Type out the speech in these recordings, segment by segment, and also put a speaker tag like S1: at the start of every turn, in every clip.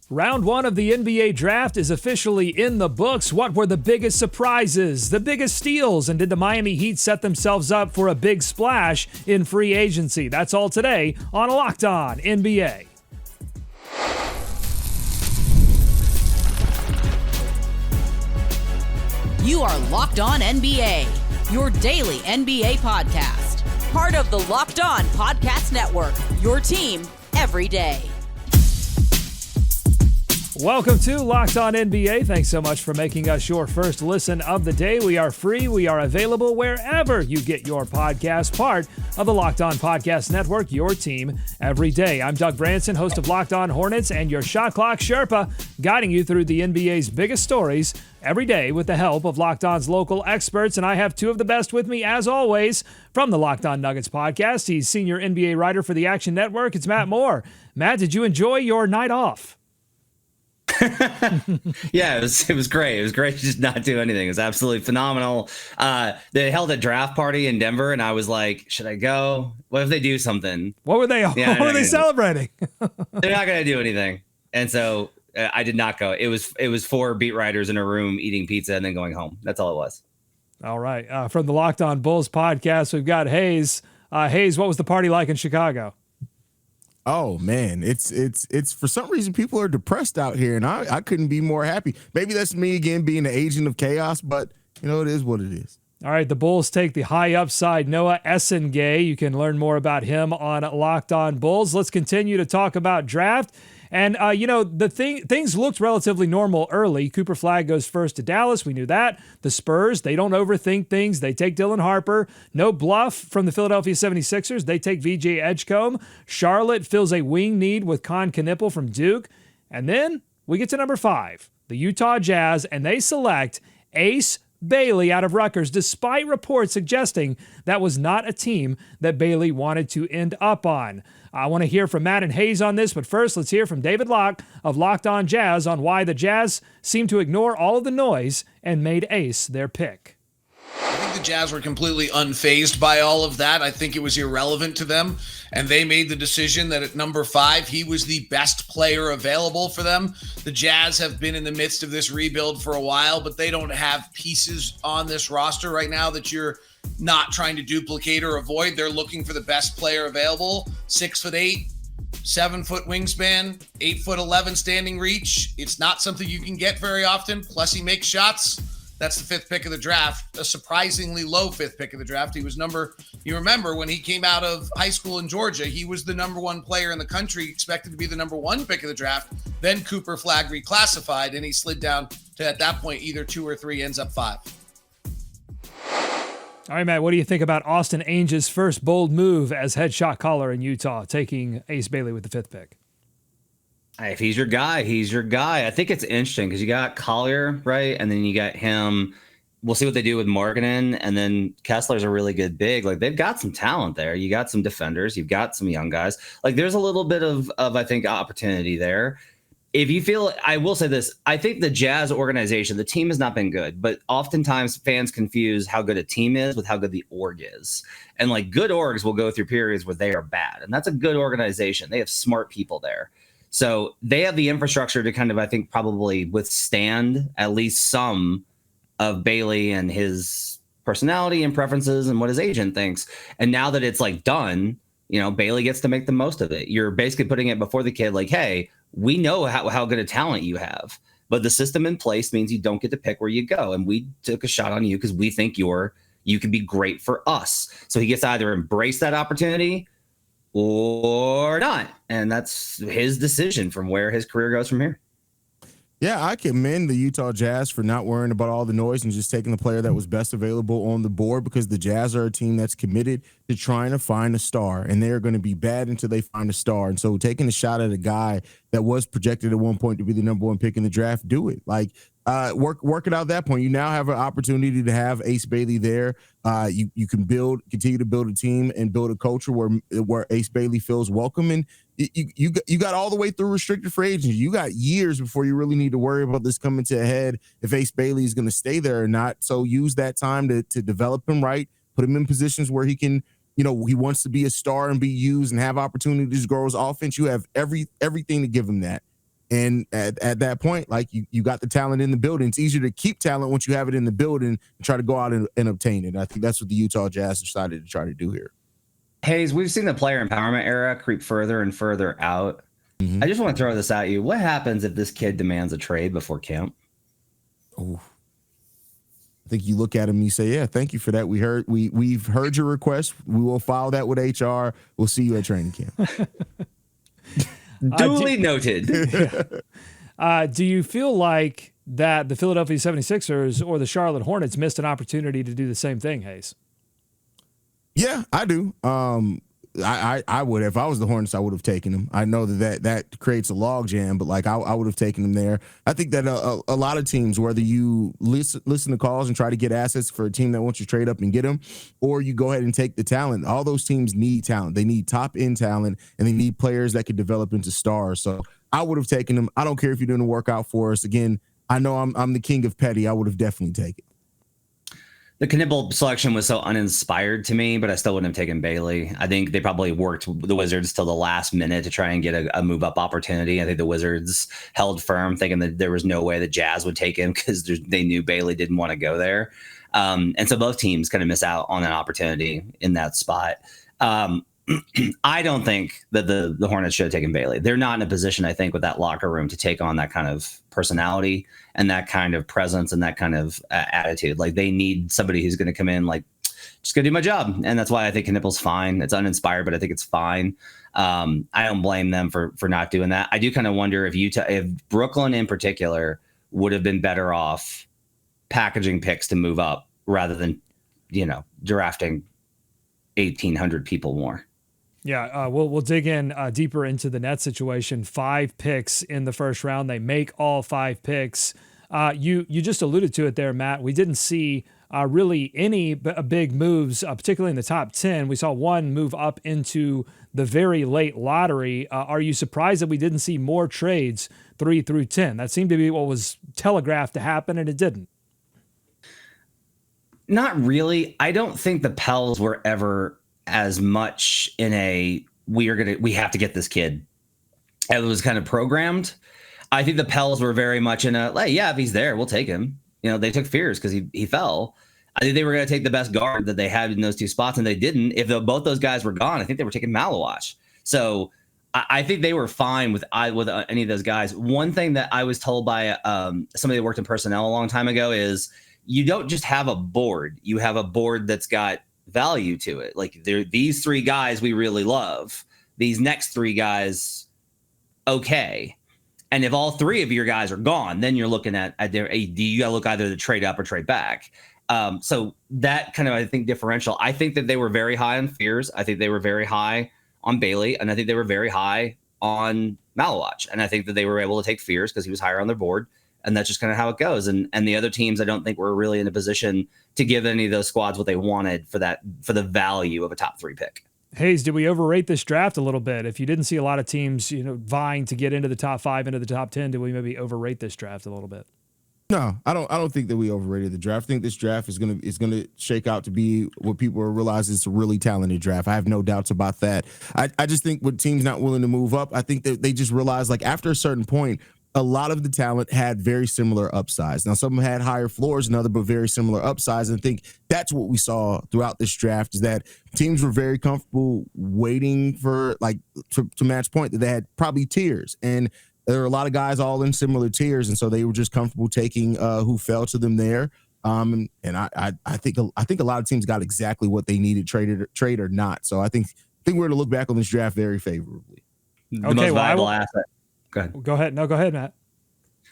S1: Round one of the NBA draft is officially in the books. What were the biggest surprises, the biggest steals, and did the Miami Heat set themselves up for a big splash in free agency? That's all today on Locked On NBA.
S2: You are Locked On NBA, your daily NBA podcast. Part of the Locked On Podcast Network, your team every day.
S1: Welcome to Locked On NBA. Thanks so much for making us your first listen of the day. We are free. We are available wherever you get your podcast, part of the Locked On Podcast Network, your team every day. I'm Doug Branson, host of Locked On Hornets and your Shot Clock Sherpa, guiding you through the NBA's biggest stories every day with the help of Locked On's local experts. And I have two of the best with me, as always, from the Locked On Nuggets podcast. He's senior NBA writer for the Action Network. It's Matt Moore. Matt, did you enjoy your night off?
S3: Yeah, it was great. It was great to just not do anything. It was absolutely phenomenal. They held a draft party in Denver, and I was like, should I go? What if they do something?
S1: What were they?
S3: Yeah,
S1: what were they celebrating?
S3: They're not going to do anything, and so I did not go. It was 4 beat writers in a room eating pizza and then going home. That's all it was.
S1: All right. From the Locked On Bulls podcast, we've got Haize. Haize, what was the party like in Chicago?
S4: Oh man, it's for some reason people are depressed out here, and I couldn't be more happy. Maybe that's me again being the agent of chaos, but you know, it is what it is.
S1: All right, the Bulls take the high upside Noah Essengay. You can learn more about him on Locked On Bulls. Let's continue to talk about draft. And, things looked relatively normal early. Cooper Flagg goes first to Dallas. We knew that. The Spurs, they don't overthink things. They take Dylan Harper. No bluff from the Philadelphia 76ers. They take VJ Edgecombe. Charlotte fills a wing need with Con Knipple from Duke. And then we get to number 5, the Utah Jazz, and they select Ace Bailey out of Rutgers, despite reports suggesting that was not a team that Bailey wanted to end up on. I want to hear from Matt and Haize on this, but first let's hear from David Locke of Locked On Jazz on why the Jazz seemed to ignore all of the noise and made Ace their pick.
S5: I think the Jazz were completely unfazed by all of that. I think it was irrelevant to them, and they made the decision that at number 5, he was the best player available for them. The Jazz have been in the midst of this rebuild for a while, but they don't have pieces on this roster right now that you're not trying to duplicate or avoid. They're looking for the best player available. 6'8", 7-foot wingspan, 8'11" standing reach. It's not something you can get very often. Plus, he makes shots. That's the 5th pick of the draft, a surprisingly low 5th pick of the draft. You remember when he came out of high school in Georgia, he was the number 1 player in the country, expected to be the number 1 pick of the draft. Then Cooper Flagg reclassified, and he slid down to, at that point, either 2 or 3, ends up 5.
S1: All right, Matt, what do you think about Austin Ainge's first bold move as head shot caller in Utah, taking Ace Bailey with the 5th pick?
S3: If he's your guy, he's your guy. I think it's interesting because you got Collier, right? And then you got him. We'll see what they do with Markkanen. And then Kessler's a really good big. Like, they've got some talent there. You got some defenders. You've got some young guys. Like, there's a little bit of I think, opportunity there. If you feel, I will say this, I think the Jazz organization, the team has not been good, but oftentimes fans confuse how good a team is with how good the org is. And like, good orgs will go through periods where they are bad. And that's a good organization. They have smart people there. So they have the infrastructure to kind of, I think, probably withstand at least some of Bailey and his personality and preferences and what his agent thinks. And now that it's like done, you know, Bailey gets to make the most of it. You're basically putting it before the kid like, hey, we know how good a talent you have, but the system in place means you don't get to pick where you go. And we took a shot on you because we think you can be great for us. So he gets to either embrace that opportunity or not. And that's his decision from where his career goes from here.
S4: Yeah, I commend the Utah Jazz for not worrying about all the noise and just taking the player that was best available on the board, because the Jazz are a team that's committed to trying to find a star, and they're going to be bad until they find a star. And so taking a shot at a guy that was projected at one point to be the number 1 pick in the draft, do it. Like, work it out at that point. You now have an opportunity to have Ace Bailey there. You can continue to build a team and build a culture where Ace Bailey feels welcome. And you got all the way through restricted free agency. You got years before you really need to worry about this coming to a head if Ace Bailey is going to stay there or not. So use that time to develop him right, put him in positions where he can, you know, he wants to be a star and be used and have opportunities to grow his offense. You have everything to give him that. And at that point, like you got the talent in the building. It's easier to keep talent once you have it in the building and try to go out and obtain it. I think that's what the Utah Jazz decided to try to do here.
S3: Haize, we've seen the player empowerment era creep further and further out. Mm-hmm. I just want to throw this at you. What happens if this kid demands a trade before camp?
S4: Oh, I think you look at him and you say, yeah, thank you for that. We've heard your request. We will file that with HR. We'll see you at training camp.
S3: Duly noted.
S1: Do you feel like that the Philadelphia 76ers or the Charlotte Hornets missed an opportunity to do the same thing, Haize?
S4: Yeah, I do. I would. If I was the Hornets, I would have taken him. I know that creates a log jam, but like I would have taken him there. I think that a lot of teams, whether you listen to calls and try to get assets for a team that wants you to trade up and get them, or you go ahead and take the talent, all those teams need talent. They need top-end talent, and they need players that could develop into stars. So I would have taken him. I don't care if you're doing a workout for us. Again, I know I'm the king of petty. I would have definitely taken it.
S3: The Knibble selection was so uninspired to me, but I still wouldn't have taken Bailey. I think they probably worked the Wizards till the last minute to try and get a move-up opportunity. I think the Wizards held firm, thinking that there was no way the Jazz would take him because they knew Bailey didn't want to go there. And so both teams kind of miss out on an opportunity in that spot. I don't think that the Hornets should have taken Bailey. They're not in a position, I think, with that locker room to take on that kind of personality and that kind of presence and that kind of attitude. Like they need somebody who's going to come in like, just going to do my job. And that's why I think Knipple's fine. It's uninspired, but I think it's fine. I don't blame them for not doing that. I do kind of wonder if Brooklyn in particular would have been better off packaging picks to move up rather than, drafting 1,800 people more.
S1: Yeah, we'll dig in deeper into the Nets situation. 5 picks in the first round. They make all 5 picks. You just alluded to it there, Matt. We didn't see really any big moves, particularly in the top 10. We saw one move up into the very late lottery. Are you surprised that we didn't see more trades 3 through 10? That seemed to be what was telegraphed to happen, and it didn't. Not really. I don't think the Pels were ever as much in we have to get this kid. It was kind of programmed. I think the Pels were very much in if he's there, we'll take him. They took Fears because he fell. I think they were going to take the best guard that they had in those 2 spots, and they didn't. If both those guys were gone, I think they were taking Maluach. So I think they were fine with any of those guys. One thing that I was told by somebody that worked in personnel a long time ago is you don't just have a board. You have a board that's got value to it. Like these 3 guys we really love. These next 3 guys, okay. And if all 3 of your guys are gone, then you're looking at their AD. You got to look either to trade up or trade back. So that kind of, I think, differential. I think that they were very high on Fears. I think they were very high on Bailey. And I think they were very high on Maluach. And I think that they were able to take Fears because he was higher on their board. And that's just kind of how it goes. And the other teams, I don't think were really in a position to give any of those squads what they wanted for the value of a top 3 pick. Haize, did we overrate this draft a little bit? If you didn't see a lot of teams, vying to get into the top 5, into the top 10, did we maybe overrate this draft a little bit? No, I don't think that we overrated the draft. I think this draft is gonna shake out to be what people realize is a really talented draft. I have no doubts about that. I just think with teams not willing to move up, I think that they just realize like after a certain point, a lot of the talent had very similar upsides. Now, some had higher floors than others, but very similar upsides. And I think that's what we saw throughout this draft is that teams were very comfortable waiting for, to Matt's point, that they had probably tiers. And there were a lot of guys all in similar tiers. And so they were just comfortable taking who fell to them there. And I think a lot of teams got exactly what they needed, trade or not. So I think we're going to look back on this draft very favorably.
S3: The most valuable asset.
S1: Go ahead. No, go ahead, Matt.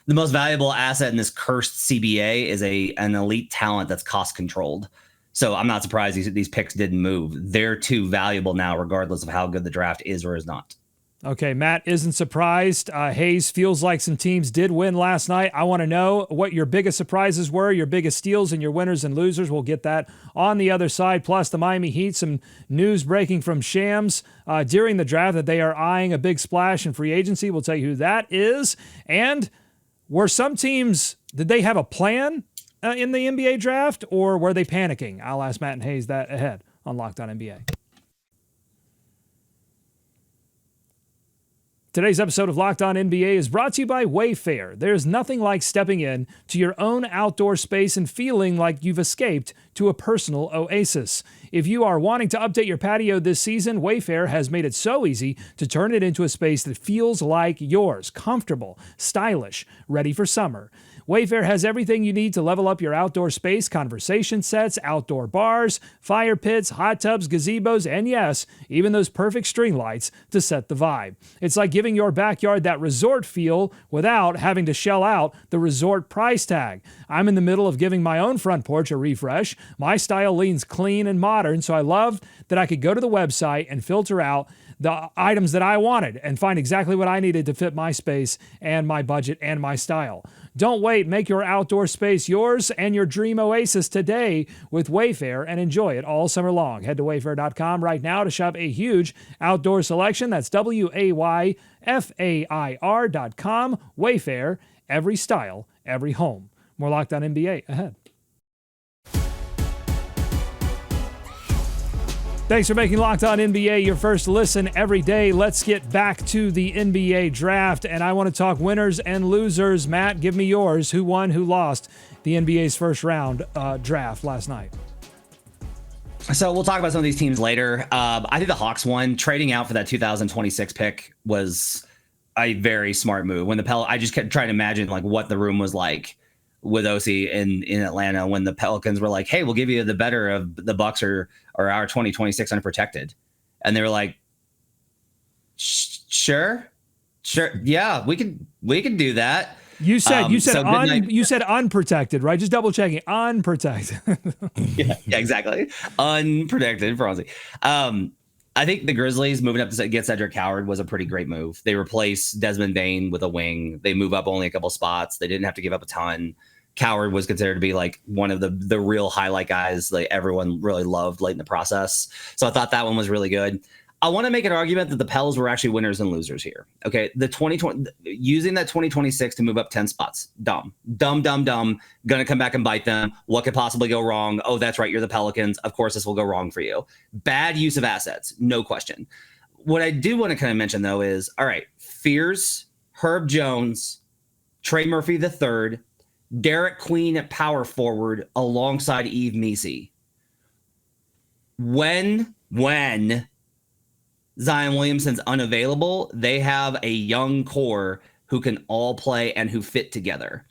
S3: The most valuable asset in this cursed CBA is an elite talent that's cost controlled. So I'm not surprised these picks didn't move. They're too valuable now, regardless of how good the draft is or is not. Okay, Matt isn't surprised. Haize feels like some teams did win last night. I want to know what your biggest surprises were, your biggest steals, and your winners and losers. We'll get that on the other side. Plus, the Miami Heat, some news breaking from Shams during the draft that they are eyeing a big splash in free agency. We'll tell you who that is. And were some teams, did they have a plan in the NBA draft, or were they panicking? I'll ask Matt and Haize that ahead on Locked On NBA.
S1: Today's episode of Locked On NBA is brought to you by Wayfair. There's nothing like stepping in to your own outdoor space and feeling like you've escaped to a personal oasis. If you are wanting to update your patio this season, Wayfair has made it so easy to turn it into a space that feels like yours, comfortable, stylish, ready for summer. Wayfair has everything you need to level up your outdoor space: conversation sets, outdoor bars, fire pits, hot tubs, gazebos, and yes, even those perfect string lights to set the vibe. It's like giving your backyard that resort feel without having to shell out the resort price tag. I'm in the middle of giving my own front porch a refresh. My style leans clean and modern, so I loved that I could go to the website and filter out the items that I wanted and find exactly what I needed to fit my space and my budget and my style. Don't wait. Make your outdoor space yours and your dream oasis today with Wayfair and enjoy it all summer long. Head to wayfair.com right now to shop a huge outdoor selection. That's WAYFAIR.com. Wayfair, every style, every home. More Locked On NBA ahead. Thanks for making Locked On NBA your first listen every day. Let's get back to the NBA draft, and I want to talk winners and losers. Matt, give me yours. Who won, who lost the NBA's first round draft last night?
S3: So we'll talk about some of these teams later. I think the Hawks won. Trading out for that 2026 pick was a very smart move. When I just kept trying to imagine like what the room was like with OC in Atlanta when the Pelicans were like, hey, we'll give you the better of the Bucks or our 2026 unprotected. And they were like, sure. Yeah, we can do that.
S1: You said unprotected, right? Just double checking. Unprotected.
S3: yeah, exactly. Unprotected for Ozzy. I think the Grizzlies moving up to get Cedric Howard was a pretty great move. They replace Desmond Bane with a wing. They move up only a couple spots. They didn't have to give up a ton. Coward was considered to be like one of the real highlight guys like everyone really loved late in the process. So I thought that one was really good. I want to make an argument that the Pels were actually winners and losers here. Okay, the 2020 using that 2026 to move up 10 spots. Dumb. Gonna come back and bite them. What could possibly go wrong? Oh, that's right. You're the Pelicans. Of course, this will go wrong for you. Bad use of assets. No question. What I do want to kind of mention though is, all right, Fears, Herb Jones, Trey Murphy III, Derek Queen at power forward alongside Yves Missi. When Zion Williamson's unavailable, they have a young core who can all play and who fit together.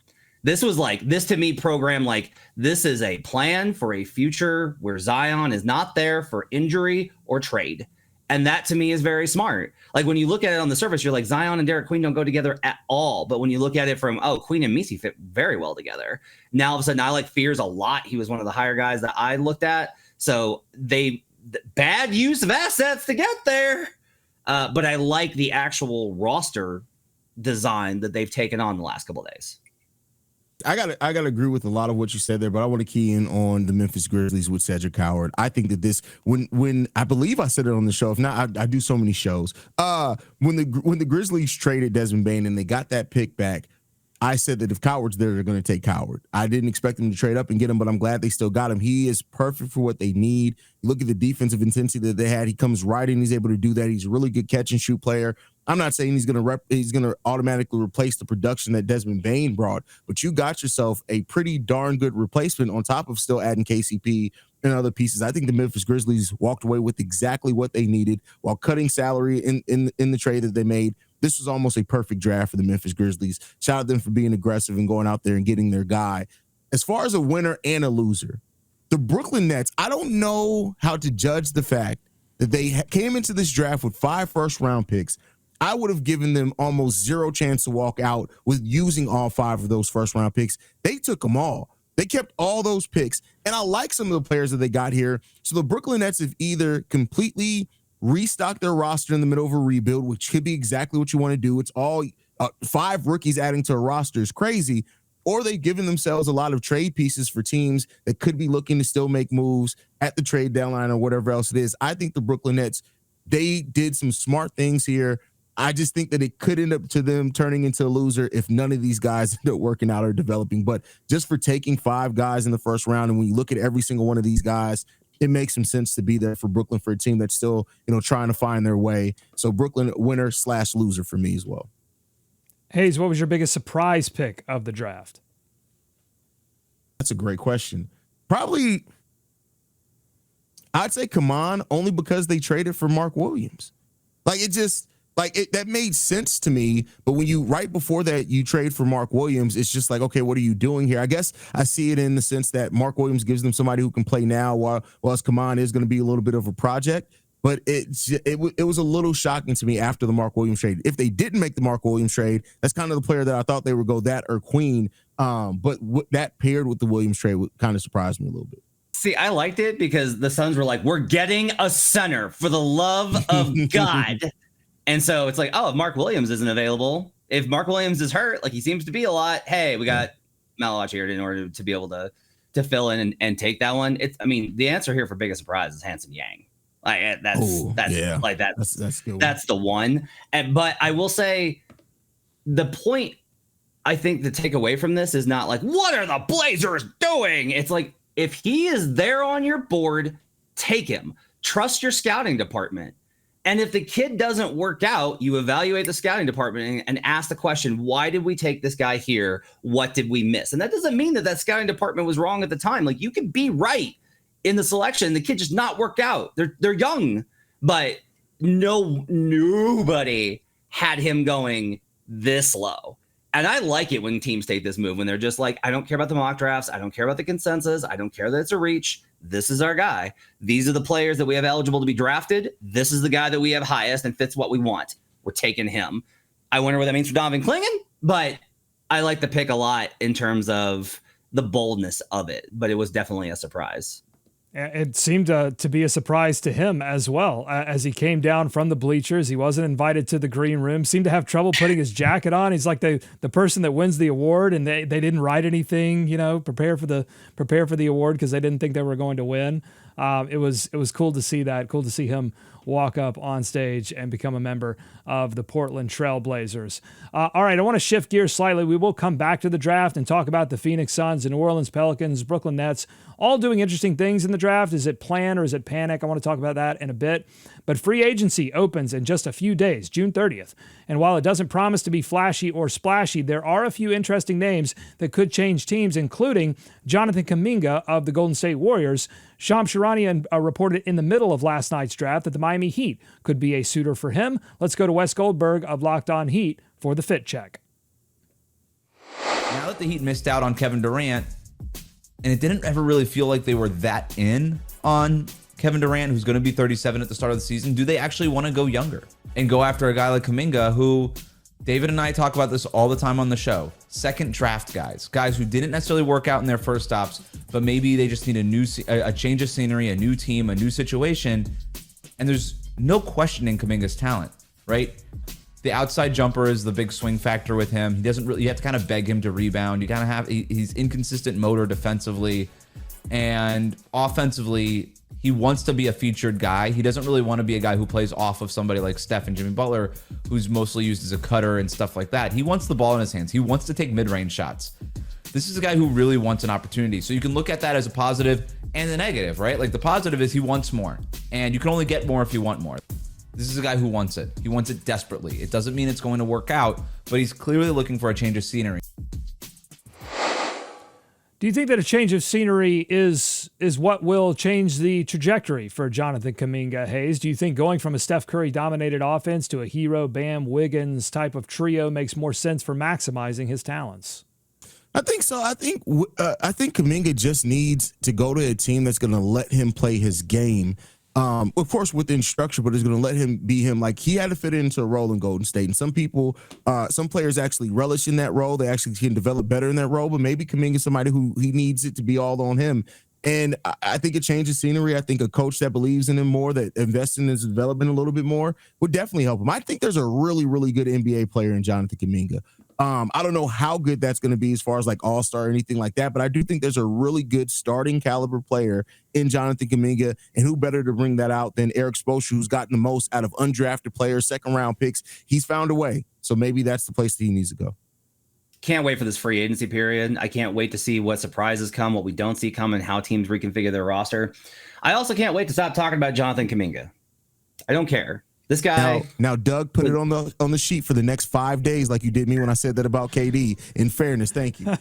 S3: This to me program like this is a plan for a future where Zion is not there for injury or trade. And that to me is very smart. Like when you look at it on the surface, you're like Zion and Derek Queen don't go together at all. But when you look at it from, Queen and Missi fit very well together. Now all of a sudden I like Fears a lot. He was one of the higher guys that I looked at. So bad use of assets to get there. But I like the actual roster design that they've taken on the last couple of days.
S4: I gotta agree with a lot of what you said there, but I want to key in on the Memphis Grizzlies with Cedric Howard. I think that this, when I believe I said it on the show, if not, I do so many shows. When the Grizzlies traded Desmond Bane and they got that pick back, I said that if Coward's there, they're going to take Coward. I didn't expect them to trade up and get him, but I'm glad they still got him. He is perfect for what they need. You look at the defensive intensity that they had. He comes right in. He's able to do that. He's a really good catch and shoot player. I'm not saying he's going to automatically replace the production that Desmond Bane brought, but you got yourself a pretty darn good replacement on top of still adding KCP and other pieces. I think the Memphis Grizzlies walked away with exactly what they needed while cutting salary in the trade that they made. This was almost a perfect draft for the Memphis Grizzlies. Shout out to them for being aggressive and going out there and getting their guy. As far as a winner and a loser, the Brooklyn Nets, I don't know how to judge the fact that they came into this draft with 5 first-round picks. I would have given them almost zero chance to walk out with using all 5 of those first-round picks. They took them all. They kept all those picks, and I like some of the players that they got here. So the Brooklyn Nets have either completely restock their roster in the middle of a rebuild, which could be exactly what you want to do. It's all 5 rookies adding to a roster is crazy. Or they've given themselves a lot of trade pieces for teams that could be looking to still make moves at the trade deadline or whatever else it is. I think the Brooklyn Nets, they did some smart things here. I just think that it could end up to them turning into a loser if none of these guys end up working out or developing. But just for taking 5 guys in the first round, and when you look at every single one of these guys, it makes some sense to be there for Brooklyn for a team that's still, trying to find their way. So Brooklyn winner/loser for me as well.
S1: Haize, what was your biggest surprise pick of the draft?
S4: That's a great question. Probably, I'd say Khaman, only because they traded for Mark Williams. That made sense to me. But when right before that, you trade for Mark Williams, it's just like, okay, what are you doing here? I guess I see it in the sense that Mark Williams gives them somebody who can play now, while Khaman is going to be a little bit of a project. But it was a little shocking to me after the Mark Williams trade. If they didn't make the Mark Williams trade, that's kind of the player that I thought they would go, that or Queen. But that paired with the Williams trade kind of surprised me a little bit.
S3: See, I liked it because the Suns were like, we're getting a center for the love of God. And so it's like, oh, if Mark Williams isn't available, if Mark Williams is hurt, like he seems to be a lot, hey, we got Maluach here in order to be able to fill in and take that one. The answer here for biggest surprise is Hanson Yang. Like that's good. That's the one. But I will say the point I think to take away from this is not like, what are the Blazers doing? It's like, if he is there on your board, take him. Trust your scouting department. And if the kid doesn't work out, you evaluate the scouting department and ask the question, why did we take this guy here? What did we miss? And that doesn't mean that scouting department was wrong at the time. Like, you can be right in the selection. The kid just not work out. They're young, but nobody had him going this low. And I like it when teams take this move, when they're just like, I don't care about the mock drafts. I don't care about the consensus. I don't care that it's a reach. This is our guy. These are the players that we have eligible to be drafted. This is the guy that we have highest and fits what we want. We're taking him. I wonder what that means for Donovan Clingan, but I like the pick a lot in terms of the boldness of it, but it was definitely a surprise.
S1: It seemed to be a surprise to him as well. As he came down from the bleachers, he wasn't invited to the green room, seemed to have trouble putting his jacket on. He's like the person that wins the award, and they didn't write anything, prepare for the award because they didn't think they were going to win. It was cool to see that, cool to see him walk up on stage and become a member of the Portland Trail Blazers. All right, I want to shift gears slightly. We will come back to the draft and talk about the Phoenix Suns, the New Orleans Pelicans, Brooklyn Nets, all doing interesting things in the draft. Is it plan or is it panic? I want to talk about that in a bit. But free agency opens in just a few days, June 30th. And while it doesn't promise to be flashy or splashy, there are a few interesting names that could change teams, including Jonathan Kuminga of the Golden State Warriors. Shams Charania reported in the middle of last night's draft that the Miami Heat could be a suitor for him. Let's go to Wes Goldberg of Locked On Heat for the fit check.
S6: Now that the Heat missed out on Kevin Durant, and it didn't ever really feel like they were that in on Kevin Durant, who's going to be 37 at the start of the season, do they actually want to go younger and go after a guy like Kaminga, who David and I talk about this all the time on the show? Second draft guys who didn't necessarily work out in their first stops, but maybe they just need a change of scenery, a new team, a new situation. And there's no questioning Kaminga's talent, right? The outside jumper is the big swing factor with him. He doesn't really, you have to kind of beg him to rebound. You kind of he's inconsistent motor defensively, and offensively, he wants to be a featured guy. He doesn't really want to be a guy who plays off of somebody like Steph and Jimmy Butler, who's mostly used as a cutter and stuff like that. He wants the ball in his hands. He wants to take mid-range shots. This is a guy who really wants an opportunity. So you can look at that as a positive and a negative, right? Like, the positive is he wants more, and you can only get more if you want more. This is a guy who wants it. He wants it desperately. It doesn't mean it's going to work out, but he's clearly looking for a change of scenery.
S1: Do you think that a change of scenery is what will change the trajectory for Jonathan Kuminga, Haize? Do you think going from a Steph Curry-dominated offense to a Hero, Bam, Wiggins type of trio makes more sense for maximizing his talents?
S4: I think so. I think Kaminga just needs to go to a team that's going to let him play his game. Of course, within structure, but is going to let him be him. Like, he had to fit into a role in Golden State, and some players actually relish in that role. They actually can develop better in that role, but maybe Kuminga is somebody who he needs it to be all on him. And I think it changes scenery. I think a coach that believes in him more, that invests in his development a little bit more, would definitely help him. I think there's a really, really good NBA player in Jonathan Kuminga. I don't know how good that's going to be as far as like all-star or anything like that, but I do think there's a really good starting caliber player in Jonathan Kuminga, and who better to bring that out than Eric Spoelstra, who's gotten the most out of undrafted players, second-round picks. He's found a way, so maybe that's the place that he needs to go.
S3: can't wait for this free agency period. I can't wait to see what surprises come, what we don't see come, and how teams reconfigure their roster. I also can't wait to stop talking about Jonathan Kuminga. I don't care. This guy.
S4: Now, Doug, put it on the sheet for the next 5 days, like you did me when I said that about KD. In fairness, thank you.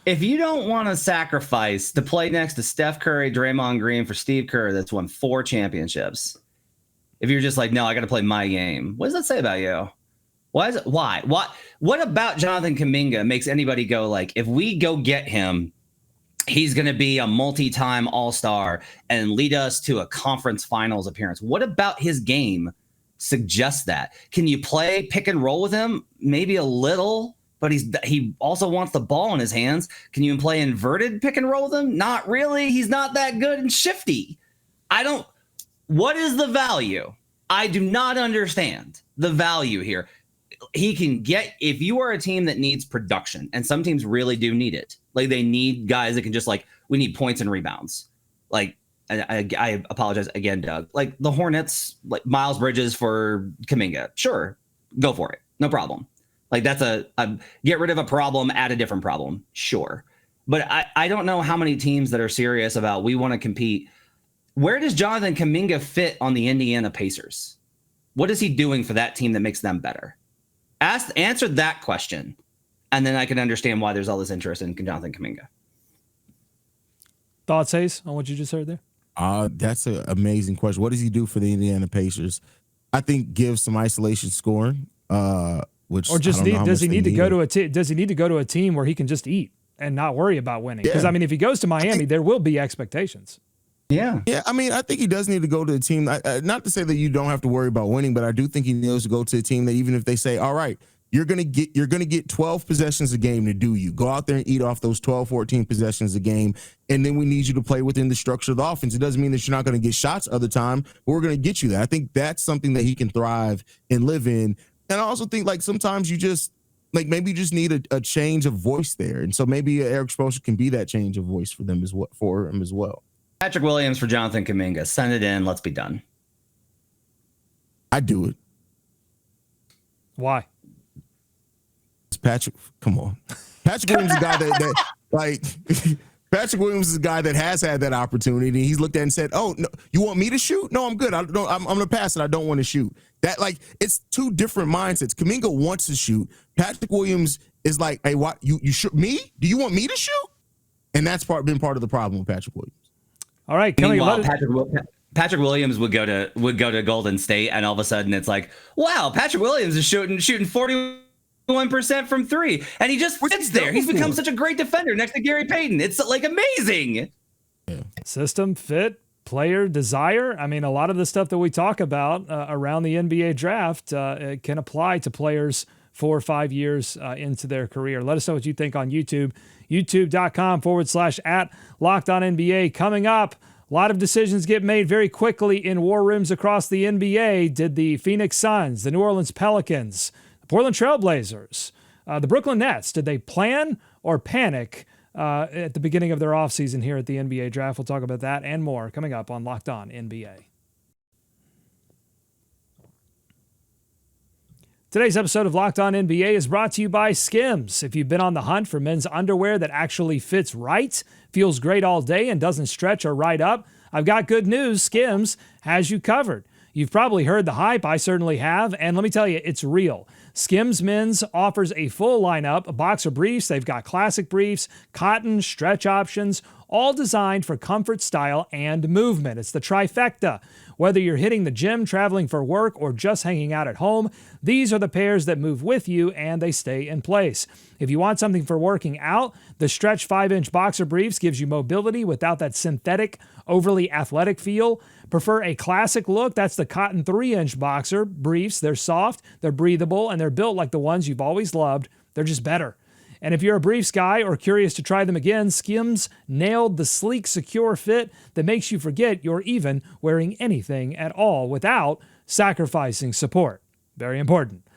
S3: If you don't want to sacrifice to play next to Steph Curry, Draymond Green for Steve Kerr, that's won 4 championships. If you're just like, no, I got to play my game. What does that say about you? Why? What about Jonathan Kuminga makes anybody go like, if we go get him, he's going to be a multi-time all-star and lead us to a conference finals appearance? What about his game suggests that? Can you play pick and roll with him? Maybe a little, but he also wants the ball in his hands. Can you play inverted pick and roll with him? Not really. He's not that good and shifty. What is the value? I do not understand the value here. He can get, if you are a team that needs production, and some teams really do need it, like they need guys that can just we need points and rebounds. Like, I apologize again, Doug. Like the Hornets, like Miles Bridges for Kaminga. Sure, go for it. No problem. Like that's a get rid of a problem, add a different problem. Sure. But I don't know how many teams that are serious about we want to compete. Where does Jonathan Kuminga fit on the Indiana Pacers? What is he doing for that team that makes them better? Answer that question, and then I can understand why there's all this interest in Jonathan Kuminga.
S1: Thoughts, Haize, on what you just heard there?
S4: That's an amazing question. What does he do for the Indiana Pacers? I think give some isolation scoring. Does he need to go to a team where he can just eat and not worry about winning? Because if he goes to Miami, there will be expectations.
S3: Yeah.
S4: I think he does need to go to a team. Not to say that you don't have to worry about winning, but I do think he needs to go to a team that even if they say, all right, you're gonna get 12 possessions a game to do you. Go out there and eat off those 12, 14 possessions a game, and then we need you to play within the structure of the offense. It doesn't mean that you're not going to get shots other time, but we're going to get you that. I think that's something that he can thrive and live in. And I also think sometimes you just maybe you just need a change of voice there, and so maybe Eric Spoelstra can be that change of voice for them as well.
S3: Patrick Williams for Jonathan Kuminga. Send it in. Let's be done.
S4: I'd do it.
S1: Why?
S4: It's Patrick. Come on. Patrick Williams is a guy that Patrick Williams is a guy that has had that opportunity. He's looked at it and said, oh, no, you want me to shoot? No, I'm good. I'm going to pass it. I don't want to shoot. That it's two different mindsets. Kaminga wants to shoot. Patrick Williams is like, hey, what? You shoot me? Do you want me to shoot? And that's been part of the problem with Patrick Williams.
S1: All right,
S3: meanwhile, Patrick Williams would go to Golden State, and all of a sudden it's like, wow, Patrick Williams is shooting 41% from three, and he just sits there. He's become such a great defender next to Gary Payton. It's amazing.
S1: Yeah. System fit, player desire. A lot of the stuff that we talk about around the NBA draft can apply to players 4 or 5 years into their career. Let us know what you think on YouTube. YouTube.com/@LockedOnNBA. Coming up, a lot of decisions get made very quickly in war rooms across the NBA. Did the Phoenix Suns, the New Orleans Pelicans, the Portland Trailblazers, the Brooklyn Nets, did they plan or panic at the beginning of their offseason here at the NBA draft? We'll talk about that and more coming up on Locked On NBA. Today's episode of Locked On NBA is brought to you by Skims. If you've been on the hunt for men's underwear that actually fits right, feels great all day, and doesn't stretch or ride up, I've got good news. Skims has you covered. You've probably heard the hype. I certainly have. And let me tell you, it's real. Skims Men's offers a full lineup of boxer briefs. They've got classic briefs, cotton, stretch options, all designed for comfort, style, and movement. It's the trifecta. Whether you're hitting the gym, traveling for work, or just hanging out at home, these are the pairs that move with you and they stay in place. If you want something for working out, the Stretch 5-inch boxer briefs gives you mobility without that synthetic, overly athletic feel. Prefer a classic look? That's the Cotton 3-inch boxer briefs. They're soft, they're breathable, and they're built like the ones you've always loved. They're just better. And if you're a briefs guy or curious to try them again, Skims nailed the sleek, secure fit that makes you forget you're even wearing anything at all without sacrificing support. Very important.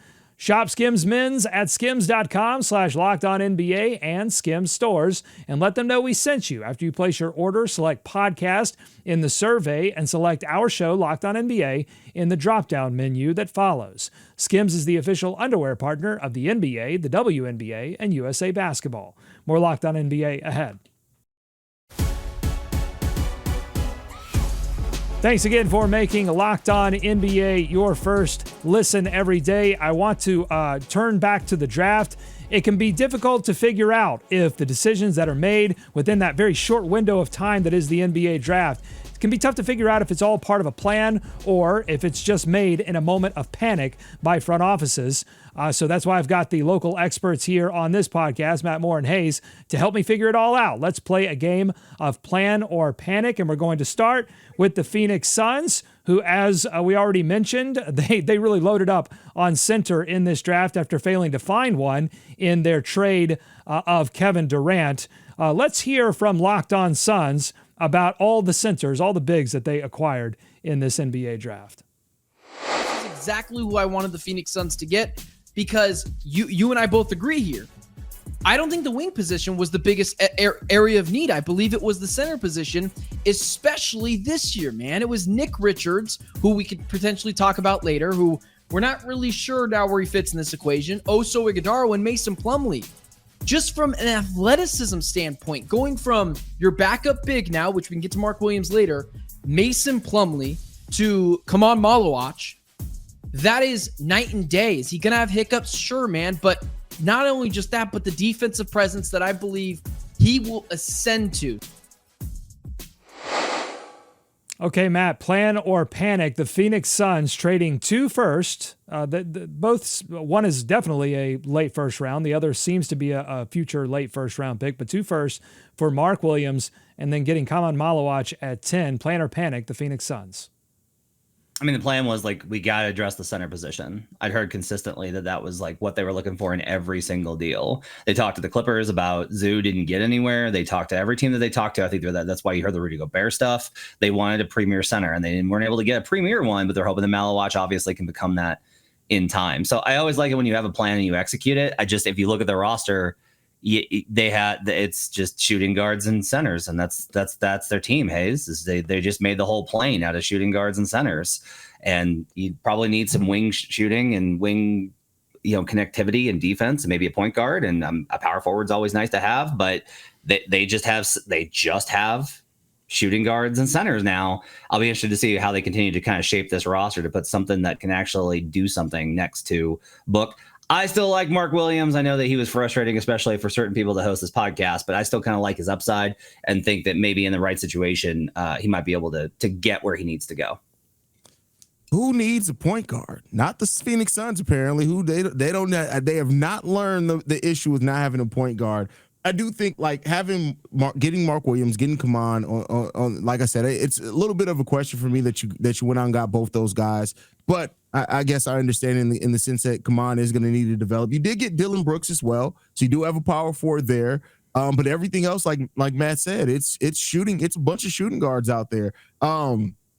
S1: Shop Skims Men's at skims.com/lockedonnba and Skims stores, and let them know we sent you. After you place your order, select podcast in the survey and select our show, Locked On NBA, in the drop-down menu that follows. Skims is the official underwear partner of the NBA, the WNBA, and USA Basketball. More Locked On NBA ahead. Thanks again for making Locked On NBA your first listen every day. I want to turn back to the draft. It can be difficult to figure out if the decisions that are made within that very short window of time that is the NBA draft, it can be tough to figure out if it's all part of a plan or if it's just made in a moment of panic by front offices. So that's why I've got the local experts here on this podcast, Matt Moore and Haize, to help me figure it all out. Let's play a game of plan or panic, and we're going to start with the Phoenix Suns, who, as we already mentioned, they really loaded up on center in this draft after failing to find one in their trade of Kevin Durant. Let's hear from Locked On Suns about all the centers, all the bigs that they acquired in this NBA draft.
S7: This is exactly who I wanted the Phoenix Suns to get, because you and I both agree here. I don't think the wing position was the biggest area of need. I believe it was the center position, especially this year, man. It was Nick Richards, who we could potentially talk about later, who we're not really sure now where he fits in this equation, Oso Ighodaro, and Mason Plumlee. Just from an athleticism standpoint, going from your backup big now, which we can get to Mark Williams later, Mason Plumlee, to Khaman Maluach, that is night and day. Is he going to have hiccups? Sure, man. But not only just that, but the defensive presence that I believe he will ascend to.
S1: Okay, Matt, plan or panic? The Phoenix Suns trading 2 firsts. One is definitely a late first round. The other seems to be a future late first round pick, but 2 firsts for Mark Williams and then getting Khaman Maluach at 10. Plan or panic? The Phoenix Suns.
S3: I mean, the plan was like, we got to address the center position. I'd heard consistently that was like what they were looking for in every single deal. They talked to the Clippers about Zoo didn't get anywhere. They talked to every team that they talked to. I think that's why you heard the Rudy Gobert stuff. They wanted a premier center and they weren't able to get a premier one, but they're hoping that Maluach obviously can become that in time. So I always like it when you have a plan and you execute it. If you look at the roster, it's just shooting guards and centers, and that's their team. Haize is they just made the whole plane out of shooting guards and centers, and you probably need some wing shooting and wing, connectivity and defense, and maybe a point guard, and a power forward's always nice to have, but they just have shooting guards and centers now. I'll be interested to see how they continue to kind of shape this roster to put something that can actually do something next to Book. I still like Mark Williams. I know that he was frustrating, especially for certain people that host this podcast, but I still kind of like his upside and think that maybe in the right situation, he might be able to get where he needs to go.
S4: Who needs a point guard? Not the Phoenix Suns, apparently. They have not learned the issue with not having a point guard. I do think like getting Mark Williams, getting Khaman on like I said, it's a little bit of a question for me that you went out and got both those guys, but I guess I understand in the sense that Khaman is going to need to develop. You did get Dylan Brooks as well, so you do have a power forward there. But everything else, like Matt said, it's shooting. It's a bunch of shooting guards out there.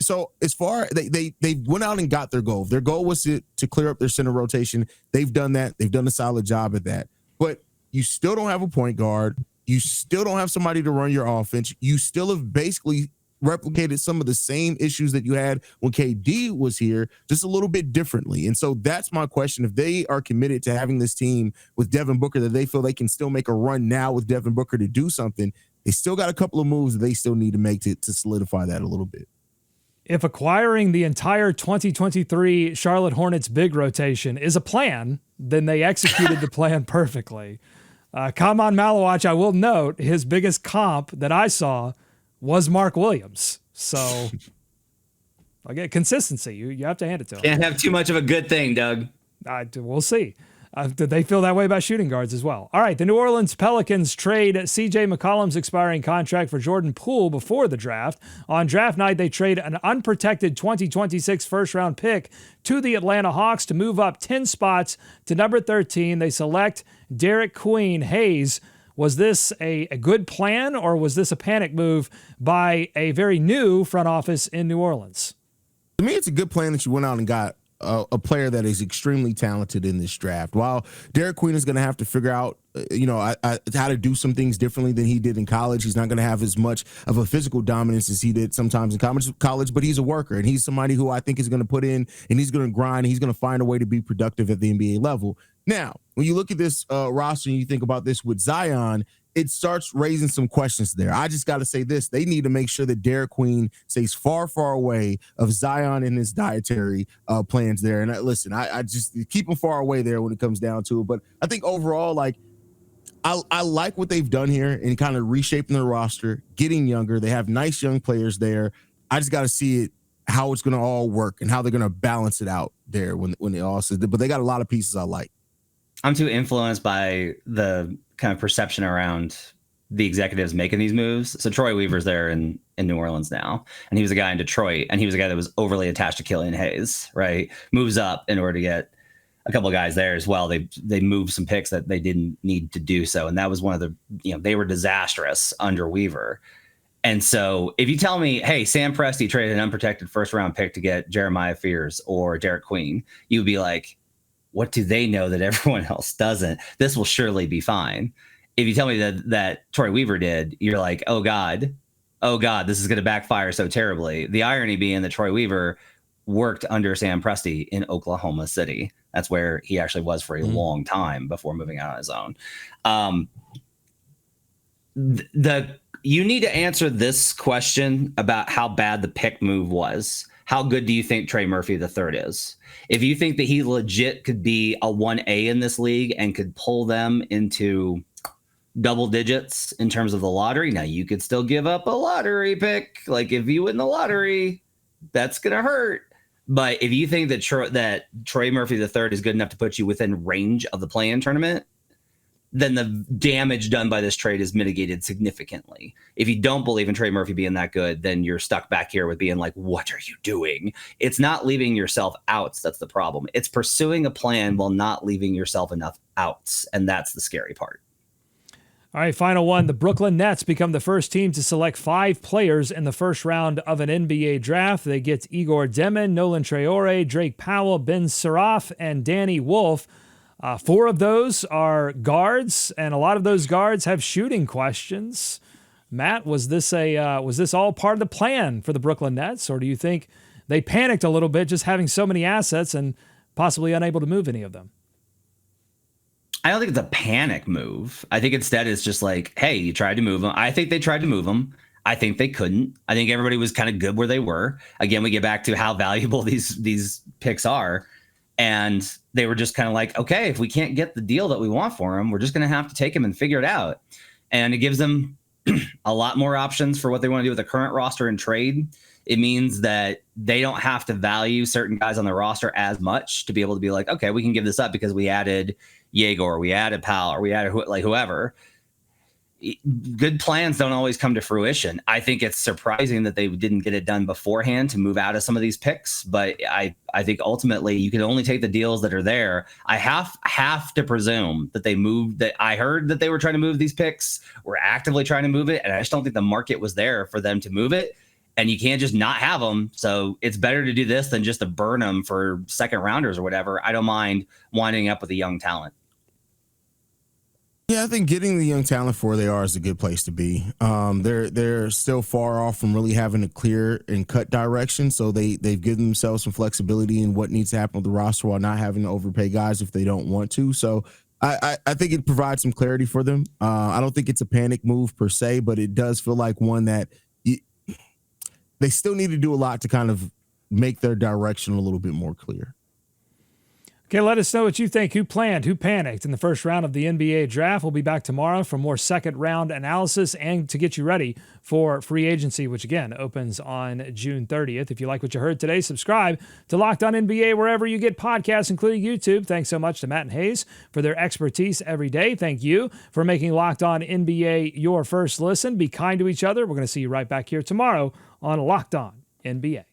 S4: So as far they went out and got their goal. Their goal was to clear up their center rotation. They've done that. They've done a solid job at that. But you still don't have a point guard. You still don't have somebody to run your offense. You still have basically replicated some of the same issues that you had when KD was here, just a little bit differently. And so that's my question. If they are committed to having this team with Devin Booker, that they feel they can still make a run now with Devin Booker to do something, they still got a couple of moves that they still need to make to solidify that a little bit.
S1: If acquiring the entire 2023 Charlotte Hornets big rotation is a plan, then they executed the plan perfectly. Khaman Maluach, I will note, his biggest comp that I saw was Mark Williams. So I get consistency. You have to hand it to him.
S3: Can't have too much of a good thing, Doug.
S1: We'll see. Did they feel that way about shooting guards as well? All right, the New Orleans Pelicans trade C.J. McCollum's expiring contract for Jordan Poole before the draft. On draft night, they trade an unprotected 2026 first-round pick to the Atlanta Hawks to move up 10 spots to number 13. They select Derek Queen. Haize, was this a good plan, or was this a panic move by a very new front office in New Orleans?
S4: To me, it's a good plan that you went out and got a player that is extremely talented in this draft. While Derek Queen is going to have to figure out, how to do some things differently than he did in college. He's not going to have as much of a physical dominance as he did sometimes in college, but he's a worker, and he's somebody who I think is going to put in, and he's going to grind, and he's going to find a way to be productive at the NBA level. Now, when you look at this roster and you think about this with Zion, it starts raising some questions there. I just got to say this. They need to make sure that Derek Queen stays far, far away of Zion and his dietary plans there. And listen, I just keep him far away there when it comes down to it. But I think overall, I like what they've done here in kind of reshaping their roster, getting younger. They have nice young players there. I just got to see it, how it's going to all work and how they're going to balance it out there when they all said. But they got a lot of pieces I like.
S3: I'm too influenced by the kind of perception around the executives making these moves. So Troy Weaver's there in New Orleans now, and he was a guy in Detroit, and he was a guy that was overly attached to Killian Hayes, right? Moves up in order to get a couple of guys there as well. They moved some picks that they didn't need to do so, and that was one of the, they were disastrous under Weaver. And so if you tell me, hey, Sam Presti traded an unprotected first round pick to get Jeremiah Fears or Derek Queen, you'd be like, what do they know that everyone else doesn't? This will surely be fine. If you tell me that Troy Weaver did, you're like, oh God, this is going to backfire so terribly. The irony being that Troy Weaver worked under Sam Presti in Oklahoma City. That's where he actually was for a long time before moving out on his own. You need to answer this question about how bad the pick move was. How good do you think Trey Murphy III is? If you think that he legit could be a 1A in this league and could pull them into double digits in terms of the lottery, now you could still give up a lottery pick. Like if you win the lottery, that's going to hurt. But if you think that Trey Murphy III is good enough to put you within range of the play-in tournament, then the damage done by this trade is mitigated significantly. If you don't believe in Trey Murphy being that good, then you're stuck back here with being like, what are you doing? It's not leaving yourself outs that's the problem. It's pursuing a plan while not leaving yourself enough outs, and that's the scary part.
S1: All right, final one. The Brooklyn Nets become the first team to select 5 players in the first round of an NBA draft. They get Igor Demin, Nolan Traore, Drake Powell, Ben Seraf, and Danny Wolf. 4 of those are guards, and a lot of those guards have shooting questions. Matt, was this all part of the plan for the Brooklyn Nets, or do you think they panicked a little bit just having so many assets and possibly unable to move any of them?
S3: I don't think it's a panic move. I think instead it's just like, hey, you tried to move them. I think they tried to move them. I think they couldn't. I think everybody was kind of good where they were. Again, we get back to how valuable these picks are. And they were just kind of like, okay, if we can't get the deal that we want for him, we're just going to have to take him and figure it out. And it gives them a lot more options for what they want to do with the current roster and trade. It means that they don't have to value certain guys on the roster as much to be able to be like, okay, we can give this up because we added Yegor, we added Powell, or we added whoever. Good plans don't always come to fruition. I think it's surprising that they didn't get it done beforehand to move out of some of these picks, but I think ultimately you can only take the deals that are there. I have to presume that they moved, that I heard that they were trying to move these picks, were actively trying to move it, and I just don't think the market was there for them to move it, and you can't just not have them. So it's better to do this than just to burn them for second rounders or whatever. I don't mind winding up with a young talent.
S4: Yeah, I think getting the young talent for where they are is a good place to be. They're still far off from really having a clear and cut direction, so they've given themselves some flexibility in what needs to happen with the roster while not having to overpay guys if they don't want to. So I think it provides some clarity for them. I don't think it's a panic move per se, but it does feel like one that they still need to do a lot to kind of make their direction a little bit more clear.
S1: Okay, let us know what you think. Who planned, who panicked in the first round of the NBA draft? We'll be back tomorrow for more second round analysis and to get you ready for free agency, which again opens on June 30th. If you like what you heard today, subscribe to Locked On NBA wherever you get podcasts, including YouTube. Thanks so much to Matt and Haize for their expertise every day. Thank you for making Locked On NBA your first listen. Be kind to each other. We're going to see you right back here tomorrow on Locked On NBA.